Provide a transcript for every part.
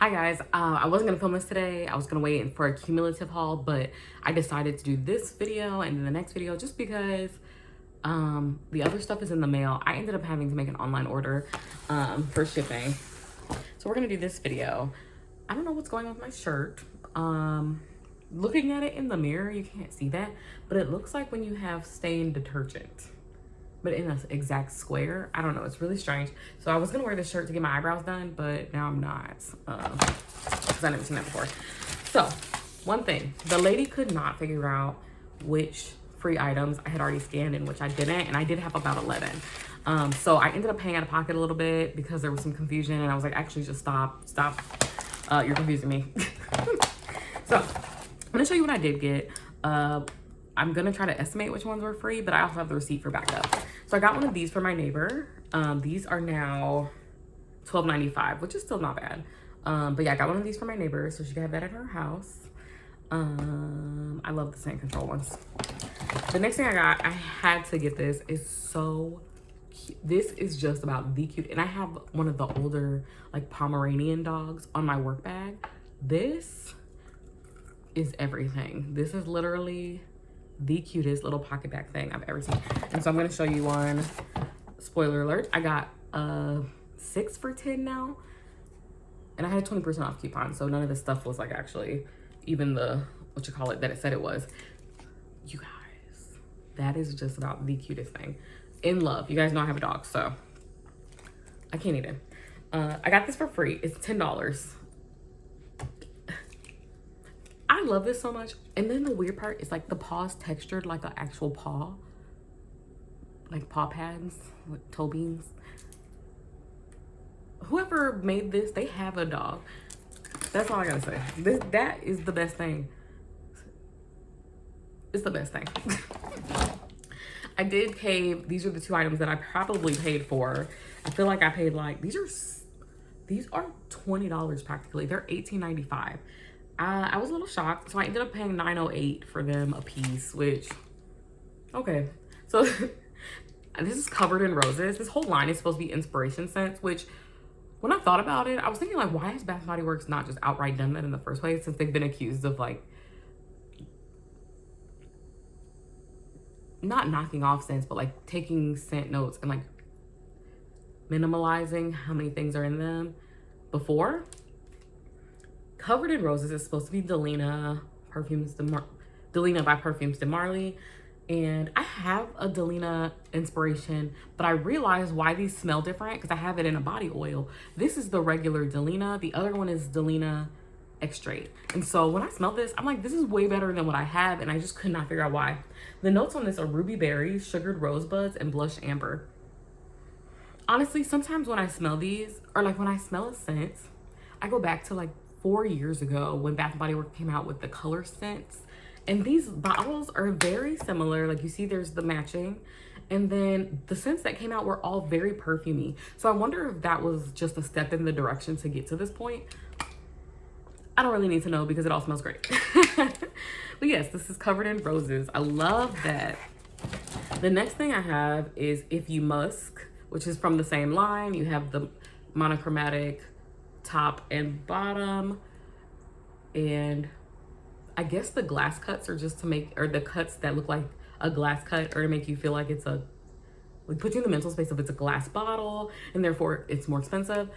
Hi guys, I wasn't gonna film this today. I was gonna wait for a cumulative haul, but I decided to do this video and then the next video just because the other stuff is in the mail. I ended up having to make an online order for shipping. So we're gonna do this video. I don't know what's going on with my shirt. Looking at it in the mirror, you can't see that, but it looks like when you have stain detergent, but in an exact square. I don't know, it's really strange. So I was gonna wear this shirt to get my eyebrows done, but now I'm not, because I've never seen that before. So, one thing, the lady could not figure out which free items I had already scanned and which I didn't, and I did have about 11. So I ended up paying out of pocket a little bit because there was some confusion, and I was like, actually just stop, you're confusing me. So, I'm gonna show you what I did get. I'm gonna try to estimate which ones were free, but I also have the receipt for backup. So I got one of these for my neighbor. These are now $12.95, which is still not bad. But yeah, I got one of these for my neighbor, so she can have that at her house. I love the scent control ones. The next thing I got, I had to get this, is so cute. This is just about the cute, and I have one of the older, like Pomeranian dogs on my work bag. This is everything. This is literally the cutest little pocket bag thing I've ever seen. And so I'm gonna show you one. Spoiler alert, I got 6 for $10 now. And I had a 20% off coupon, so none of this stuff was like actually even the, what you call it, that it said it was. You guys, that is just about the cutest thing. In love. You guys know I have a dog, so I can't eat it. I got this for free. It's $10. I love this so much. And then the weird part is like the paw's textured like an actual paw. Like paw pads, like toe beans. Whoever made this, they have a dog. That's all I gotta say. That is the best thing. It's the best thing. I did pay, these are the 2 items that I probably paid for. I feel like I paid like, these are $20 practically. They're $18.95. I was a little shocked, so I ended up paying $9.08 for them a piece, which, okay. So this is covered in roses. This whole line is supposed to be inspiration scents, which when I thought about it, I was thinking like, why has Bath & Body Works not just outright done that in the first place, since they've been accused of like, not knocking off scents, but like taking scent notes and like minimalizing how many things are in them before. Covered in Roses is supposed to be Delina by Perfumes de Marly. And I have a Delina inspiration, but I realized why these smell different because I have it in a body oil. This is the regular Delina. The other one is Delina Extrait. And so when I smelled this, I'm like, this is way better than what I have, and I just could not figure out why. The notes on this are ruby berries, sugared rosebuds, and blush amber. Honestly, sometimes when I smell these, or like when I smell a scent, I go back to like 4 years ago when Bath & Body Works came out with the color scents. And these bottles are very similar. Like you see there's the matching. And then the scents that came out were all very perfumey. So I wonder if that was just a step in the direction to get to this point. I don't really need to know because it all smells great. But yes, this is Covered in Roses. I love that. The next thing I have is If You Musk, which is from the same line. You have the monochromatic top and bottom, and I guess the glass cuts are just to make, or the cuts that look like a glass cut, or to make you feel like it's a, like put you in the mental space of it's a glass bottle and therefore it's more expensive.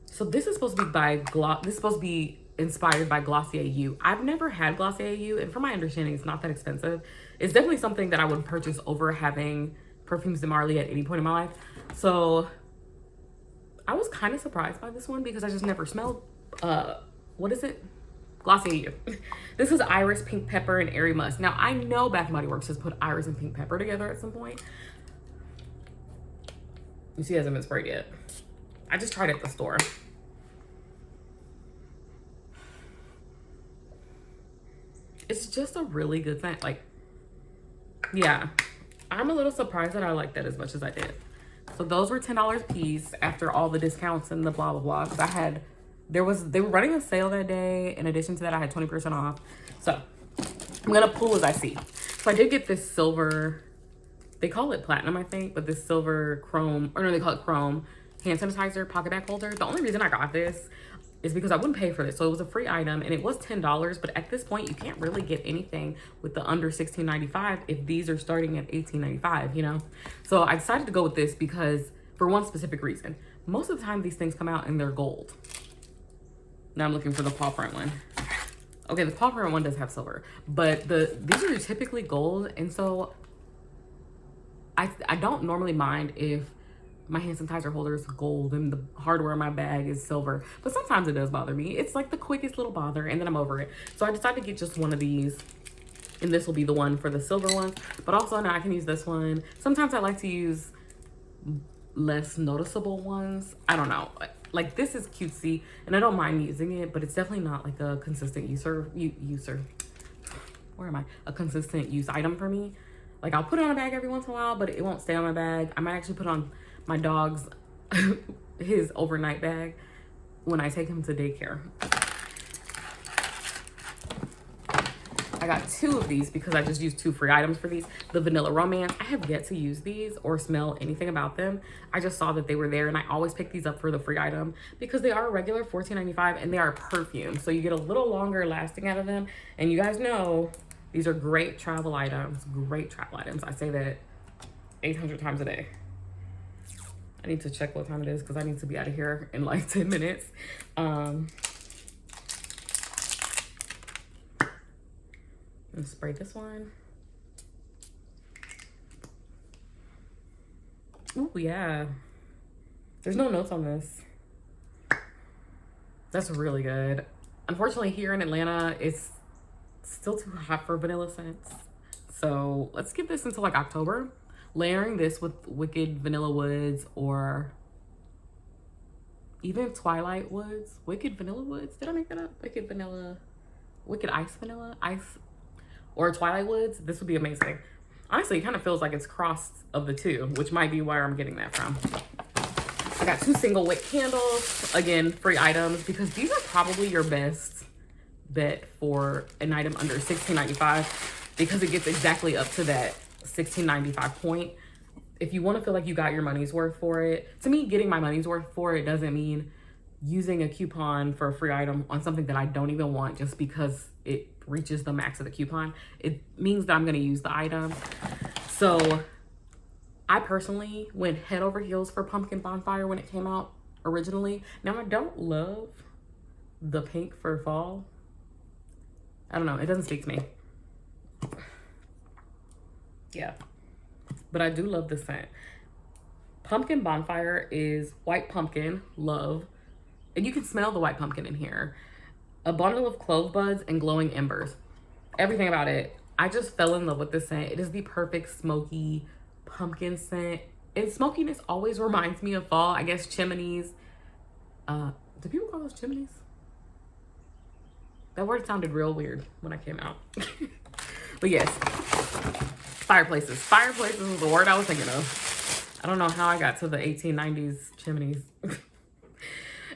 So this is supposed to be by this is supposed to be inspired by Glossier You. I've never had Glossier You, and from my understanding it's not that expensive. It's definitely something that I would purchase over having Perfumes de Marly at any point in my life. So I was kind of surprised by this one because I just never smelled, what is it? Glossier You. This is Iris, Pink Pepper, and Airy Musk. Now, I know Bath & Body Works has put Iris and Pink Pepper together at some point. You see, it hasn't been sprayed yet. I just tried it at the store. It's just a really good scent. Like, yeah. I'm a little surprised that I liked that as much as I did. So those were $10 a piece after all the discounts and the blah, blah, blah. Because I had, they were running a sale that day. In addition to that, I had 20% off. So I'm going to pull as I see. So I did get this silver, they call it platinum, I think, but this silver chrome, or no, they call it chrome hand sanitizer pocket bag holder. The only reason I got this is because I wouldn't pay for this. So it was a free item and it was $10, but at this point you can't really get anything with the under $16.95 if these are starting at $18.95, you know? So I decided to go with this because for one specific reason. Most of the time these things come out and they're gold. Now I'm looking for the paw print one. Okay, the paw print one does have silver, but these are typically gold, and so I don't normally mind if my hand sanitizer holder is gold and the hardware in my bag is silver, but sometimes it does bother me. It's like the quickest little bother, and then I'm over it. So I decided to get just one of these, and this will be the one for the silver ones, but also now I can use this one. Sometimes I like to use less noticeable ones. I don't know. Like this is cutesy, and I don't mind using it, but it's definitely not like a consistent a consistent use item for me. Like I'll put it on a bag every once in a while, but it won't stay on my bag. I might actually put on my dog's his overnight bag when I take him to daycare. I got 2 of these because I just used 2 free items for these. The Vanilla Romance, I have yet to use these or smell anything about them. I just saw that they were there, and I always pick these up for the free item because they are a regular $14.95 and they are perfume. So you get a little longer lasting out of them. And you guys know these are great travel items, I say that 800 times a day. I need to check what time it is because I need to be out of here in like 10 minutes. Let's spray this one. Ooh, yeah. There's no notes on this. That's really good. Unfortunately, here in Atlanta, it's still too hot for vanilla scents. So let's give this until like October. Layering this with Wicked Vanilla Woods or even Twilight Woods. Wicked Vanilla Woods? Did I make that up? Wicked Ice Vanilla? Ice or Twilight Woods? This would be amazing. Honestly, it kind of feels like it's crossed of the two, which might be where I'm getting that from. I got 2 single wick candles. Again, free items because these are probably your best bet for an item under $16.95 because it gets exactly up to that $16.95 point. If you want to feel like you got your money's worth for it, to me, getting my money's worth for it doesn't mean using a coupon for a free item on something that I don't even want just because it reaches the max of the coupon. It means that I'm going to use the item. So I personally went head over heels for Pumpkin Bonfire when it came out originally. Now I don't love the pink for fall. I don't know, it doesn't speak to me. Yeah, but I do love the scent. Pumpkin Bonfire is white pumpkin, love, and you can smell the white pumpkin in here. A bundle of clove buds and glowing embers. Everything about it, I just fell in love with this scent. It is the perfect smoky pumpkin scent. And smokiness always reminds me of fall. I guess chimneys. Do people call those chimneys? That word sounded real weird when I came out. But yes, fireplaces. Fireplaces was the word I was thinking of. I don't know how I got to the 1890s chimneys.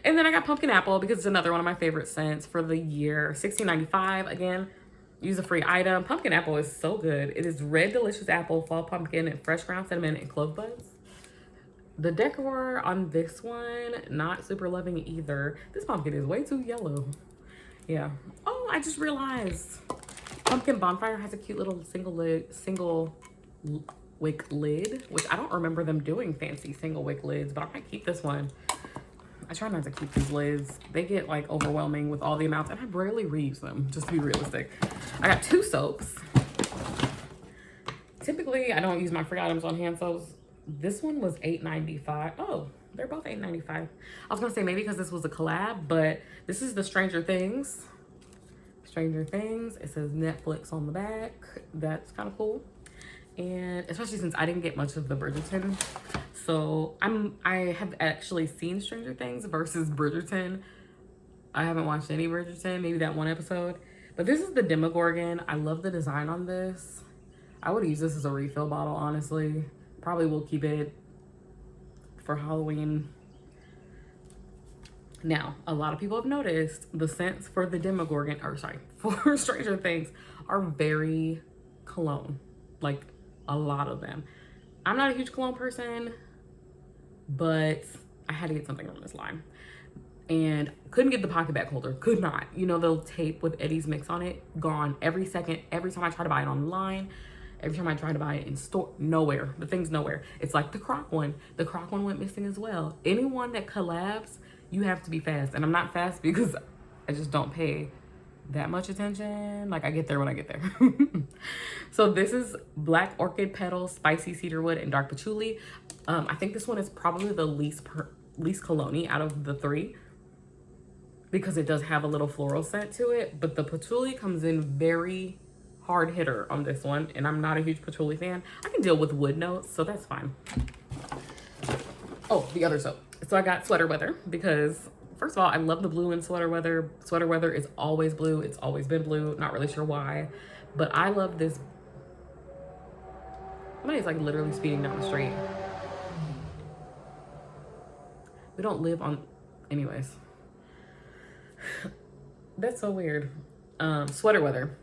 And then I got Pumpkin Apple because it's another one of my favorite scents for the year. $16.95. Again, use a free item. Pumpkin Apple is so good. It is red delicious apple, fall pumpkin, and fresh ground cinnamon and clove buds. The decor on this one, not super loving either. This pumpkin is way too yellow. Yeah. Oh, I just realized Pumpkin Bonfire has a cute little single wick lid, which I don't remember them doing fancy single wick lids, but I might keep this one. I try not to keep these lids. They get like overwhelming with all the amounts, and I rarely reuse them, just to be realistic. I got 2 soaps. Typically, I don't use my free items on hand soaps. This one was $8.95. Oh, they're both $8.95. I was gonna say maybe because this was a collab, but this is the Stranger Things. Stranger Things. It says Netflix on the back. That's kind of cool. And especially since I didn't get much of the Bridgerton. So I have actually seen Stranger Things versus Bridgerton. I haven't watched any Bridgerton, maybe that one episode. But this is the Demogorgon. I love the design on this. I would use this as a refill bottle, honestly. Probably will keep it for Halloween. Now, a lot of people have noticed the scents for the Demogorgon, or sorry, for Stranger Things are very cologne. Like, a lot of them. I'm not a huge cologne person, but I had to get something on this line. And couldn't get the pocket bag holder. Could not. You know, the tape with Eddie's Mix on it, gone every second. Every time I try to buy it online, every time I try to buy it in store, nowhere. The thing's nowhere. It's like the Croc one. The Croc one went missing as well. Anyone that collabs, you have to be fast. And I'm not fast because I just don't pay that much attention. Like, I get there when I get there. So this is Black Orchid Petal, Spicy Cedarwood, and Dark Patchouli. I think this one is probably the least cologne out of the three, because it does have a little floral scent to it, but the patchouli comes in very hard hitter on this one, and I'm not a huge patchouli fan. I can deal with wood notes, so that's fine. Oh, the other soap. So I got Sweater Weather because, first of all, I love the blue in Sweater Weather. Sweater Weather is always blue. It's always been blue. Not really sure why, but I love this. Somebody's like literally speeding down the street. We don't live on, anyways. That's so weird. Sweater Weather.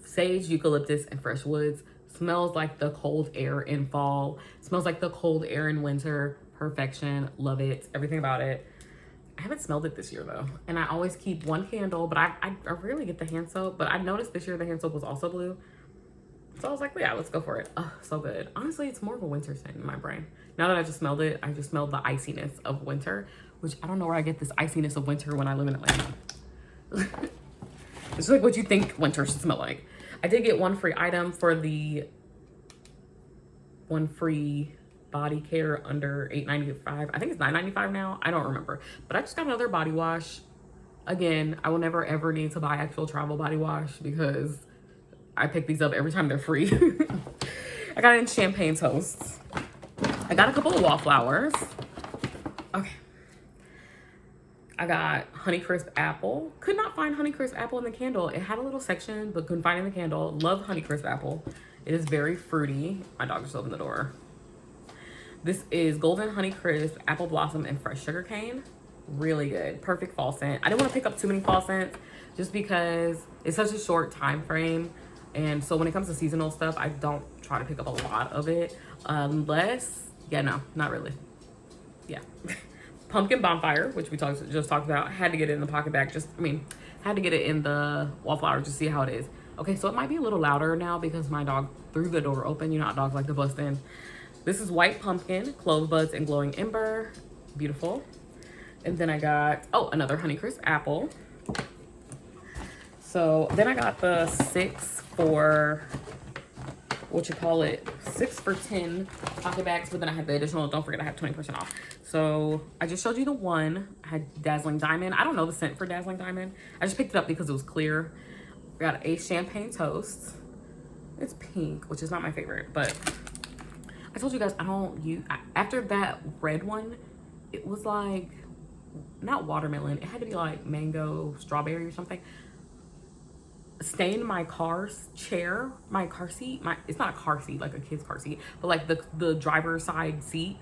Sage, eucalyptus, and fresh woods. Smells like the cold air in fall. Smells like the cold air in winter. Perfection. Love it. Everything about it. I haven't smelled it this year though. And I always keep one candle, but I rarely get the hand soap. But I noticed this year the hand soap was also blue. So I was like, well, yeah, let's go for it. Oh, so good. Honestly, it's more of a winter scent in my brain. Now that I just smelled it, I just smelled the iciness of winter, which I don't know where I get this iciness of winter when I live in Atlanta. It's like what you think winter should smell like. I did get one free item for the one free body care under $8.95. I think it's $9.95 now. I don't remember. But I just got another body wash. Again, I will never ever need to buy actual travel body wash because I pick these up every time they're free. I got it in Champagne Toasts. I got a couple of Wallflowers. Okay. I got Honeycrisp Apple. Could not find Honeycrisp Apple in the candle. It had a little section, but couldn't find it in the candle. Love Honeycrisp Apple. It is very fruity. My dog just opened the door. This is Golden Honeycrisp, Apple Blossom, and Fresh Sugarcane. Really good. Perfect fall scent. I didn't want to pick up too many fall scents just because it's such a short time frame. And so when it comes to seasonal stuff, I don't try to pick up a lot of it. Unless, yeah, no, not really. Yeah. Pumpkin Bonfire, which we just talked about. Had to get it in the pocket bag. Had to get it in the Wallflower to see how it is. Okay, so it might be a little louder now because my dog threw the door open. You know how dogs like to bust in. This is White Pumpkin, Clove Buds, and Glowing Ember. Beautiful. And then I got, oh, another Honeycrisp Apple. So then I got the 6 for, 6 for 10 pocket bags, but then I had the additional, don't forget I have 20% off. So I just showed you the one. I had Dazzling Diamond. I don't know the scent for Dazzling Diamond. I just picked it up because it was clear. We got a Champagne Toast. It's pink, which is not my favorite, but I told you guys I don't use, after that red one, it was like, not watermelon. It had to be like mango, strawberry or something. Stained my car chair, my car seat. It's not a car seat, like a kid's car seat, but like the driver's side seat.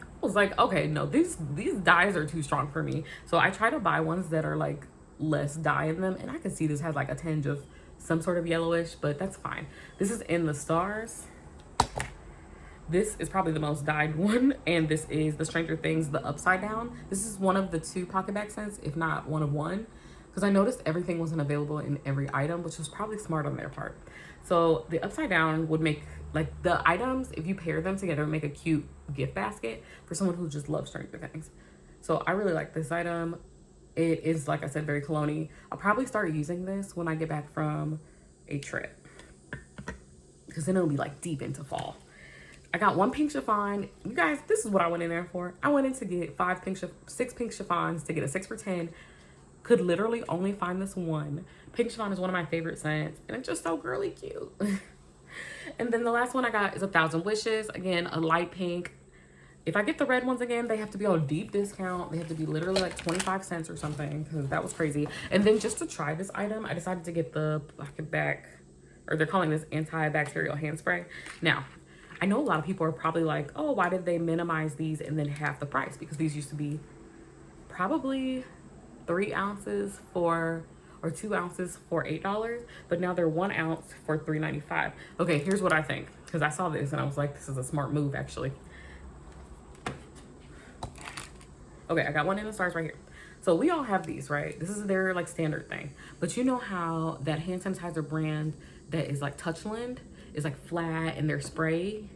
I was like, okay, no, these dyes are too strong for me. So I try to buy ones that are like less dye in them, and I can see this has like a tinge of some sort of yellowish, but that's fine. This is In the Stars. This is probably the most dyed one, and this is the Stranger Things, the Upside Down. This is one of the 2 pocket bag scents, if not one of one, because I noticed everything wasn't available in every item, which was probably smart on their part. So the Upside Down would make, like, the items, if you pair them together, make a cute gift basket for someone who just loves Stranger Things. So I really like this item. It is, like I said, very cologne-y. I'll probably start using this when I get back from a trip, because then it'll be like deep into fall. I got 1 pink chiffon. You guys, this is what I went in there for. I went in to get 6 pink chiffons to get a 6 for 10. Could literally only find this one. Pink chiffon is one of my favorite scents, and it's just so girly cute. And then the last one I got is 1,000 Wishes. Again, a light pink. If I get the red ones again, they have to be on deep discount. They have to be literally like 25 cents or something, because that was crazy. And then just to try this item, I decided to get the pocket bag, or they're calling this antibacterial hand spray. Now, I know a lot of people are probably like, oh, why did they minimize these and then half the price? Because these used to be probably 3 ounces or 2 ounces for $8, but now they're 1 ounce for $3.95. Okay, here's what I think, because I saw this and I was like, this is a smart move actually. Okay, I got one in the stars right here. So we all have these, right? This is their like standard thing. But you know how that hand sanitizer brand that is like Touchland is like flat and they're spray?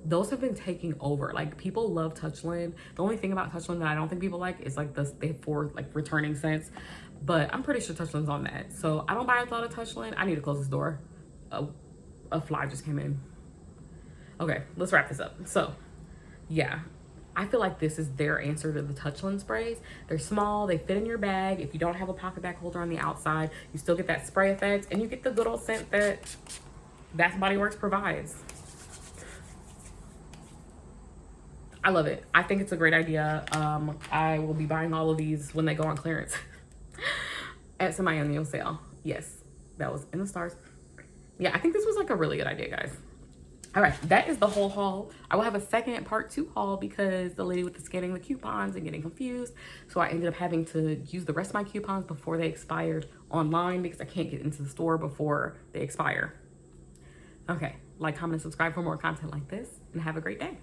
Those have been taking over. Like people love Touchland. The only thing about Touchland that I don't think people like is like they have 4 like returning scents. But I'm pretty sure Touchland's on that. So I don't buy a lot of Touchland. I need to close this door. A fly just came in. Okay, let's wrap this up. So yeah, I feel like this is their answer to the Touchland sprays. They're small, they fit in your bag. If you don't have a pocket bag holder on the outside, you still get that spray effect and you get the good old scent that Bath & Body Works provides. I love it. I think it's a great idea. I will be buying all of these when they go on clearance at semi-annual sale. Yes, that was in the stars. Yeah, I think this was like a really good idea, guys. All right, that is the whole haul. I will have a second part 2 haul because the lady with the scanning the coupons and getting confused. So I ended up having to use the rest of my coupons before they expired online because I can't get into the store before they expire. Okay, like, comment, and subscribe for more content like this, and have a great day.